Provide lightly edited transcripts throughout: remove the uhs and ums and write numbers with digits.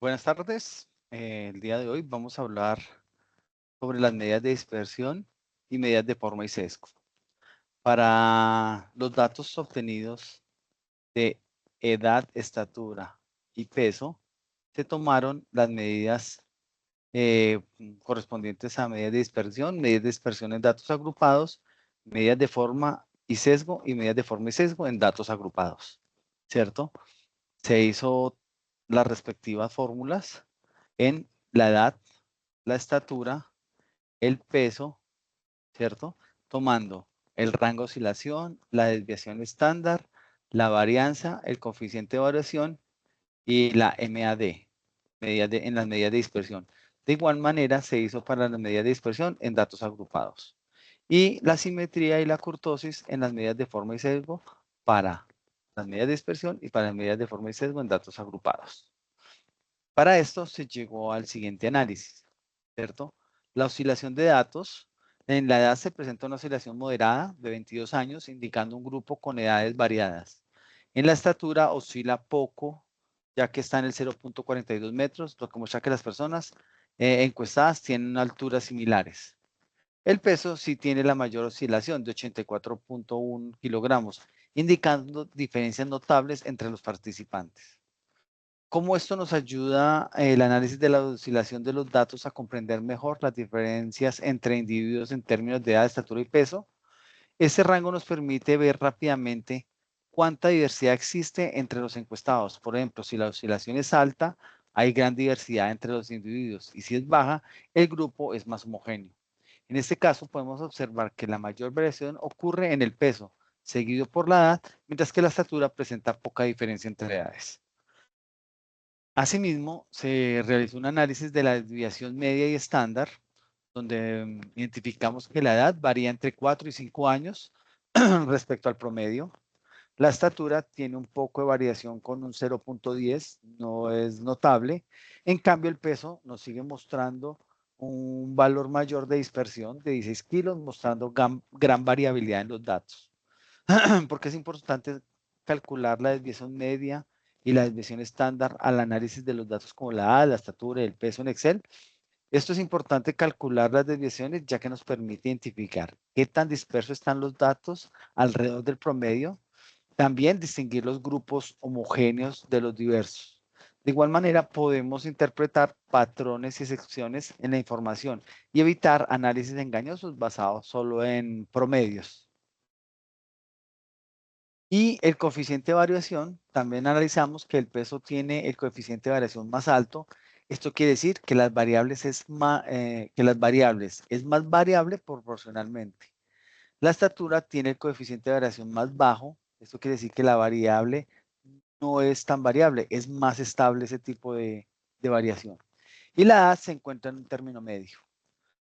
Buenas tardes. El día de hoy vamos a hablar sobre las medidas de dispersión y medidas de forma y sesgo. Para los datos obtenidos de edad, estatura y peso, se tomaron las medidas correspondientes a medidas de dispersión en datos agrupados, medidas de forma y sesgo y medidas de forma y sesgo en datos agrupados, ¿cierto? Se hizo las respectivas fórmulas en la edad, la estatura, el peso, ¿cierto? Tomando el rango de oscilación, la desviación estándar, la varianza, el coeficiente de variación y la MAD en las medidas de dispersión. De igual manera se hizo para las medidas de dispersión en datos agrupados. Y la simetría y la kurtosis en las medidas de forma y sesgo para las medidas de dispersión y para las medidas de forma y sesgo en datos agrupados. Para esto se llegó al siguiente análisis, ¿cierto? La oscilación de datos. En la edad se presenta una oscilación moderada de 22 años, indicando un grupo con edades variadas. En la estatura oscila poco, ya que está en el 0.42 metros, lo que muestra que las personas encuestadas tienen alturas similares. El peso sí tiene la mayor oscilación de 84.1 kilogramos, indicando diferencias notables entre los participantes. ¿Cómo esto nos ayuda el análisis de la oscilación de los datos a comprender mejor las diferencias entre individuos en términos de edad, estatura y peso? Ese rango nos permite ver rápidamente cuánta diversidad existe entre los encuestados. Por ejemplo, si la oscilación es alta, hay gran diversidad entre los individuos y si es baja, el grupo es más homogéneo. En este caso, podemos observar que la mayor variación ocurre en el peso, seguido por la edad, mientras que la estatura presenta poca diferencia entre edades. Asimismo, se realizó un análisis de la desviación media y estándar, donde identificamos que la edad varía entre 4 y 5 años respecto al promedio. La estatura tiene un poco de variación con un 0.10, no es notable. En cambio, el peso nos sigue mostrando un valor mayor de dispersión de 16 kilos, mostrando gran variabilidad en los datos. Porque es importante calcular la desviación media y la desviación estándar al análisis de los datos como la edad, la estatura y el peso en Excel. Esto es importante calcular las desviaciones ya que nos permite identificar qué tan dispersos están los datos alrededor del promedio. También distinguir los grupos homogéneos de los diversos. De igual manera, podemos interpretar patrones y excepciones en la información y evitar análisis engañosos basados solo en promedios. Y el coeficiente de variación, también analizamos que el peso tiene el coeficiente de variación más alto. Esto quiere decir que las variables es más variable proporcionalmente. La estatura tiene el coeficiente de variación más bajo. Esto quiere decir que la variable no es tan variable, es más estable ese tipo de variación. Y la edad se encuentra en un término medio.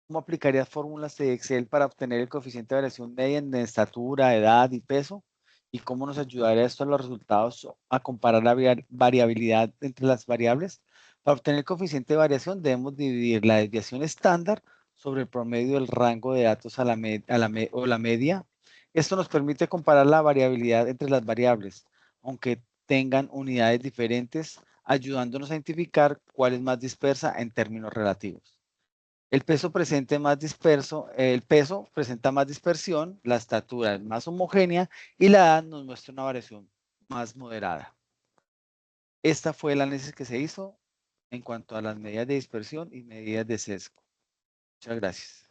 ¿Cómo aplicarías fórmulas de Excel para obtener el coeficiente de variación media en estatura, edad y peso? ¿Y cómo nos ayudaría esto a los resultados a comparar la variabilidad entre las variables? Para obtener el coeficiente de variación debemos dividir la desviación estándar sobre el promedio del rango de datos o la media. Esto nos permite comparar la variabilidad entre las variables, aunque tengan unidades diferentes, ayudándonos a identificar cuál es más dispersa en términos relativos. El peso presenta más dispersión, la estatura es más homogénea y la edad nos muestra una variación más moderada. Esta fue el análisis que se hizo en cuanto a las medidas de dispersión y medidas de sesgo. Muchas gracias.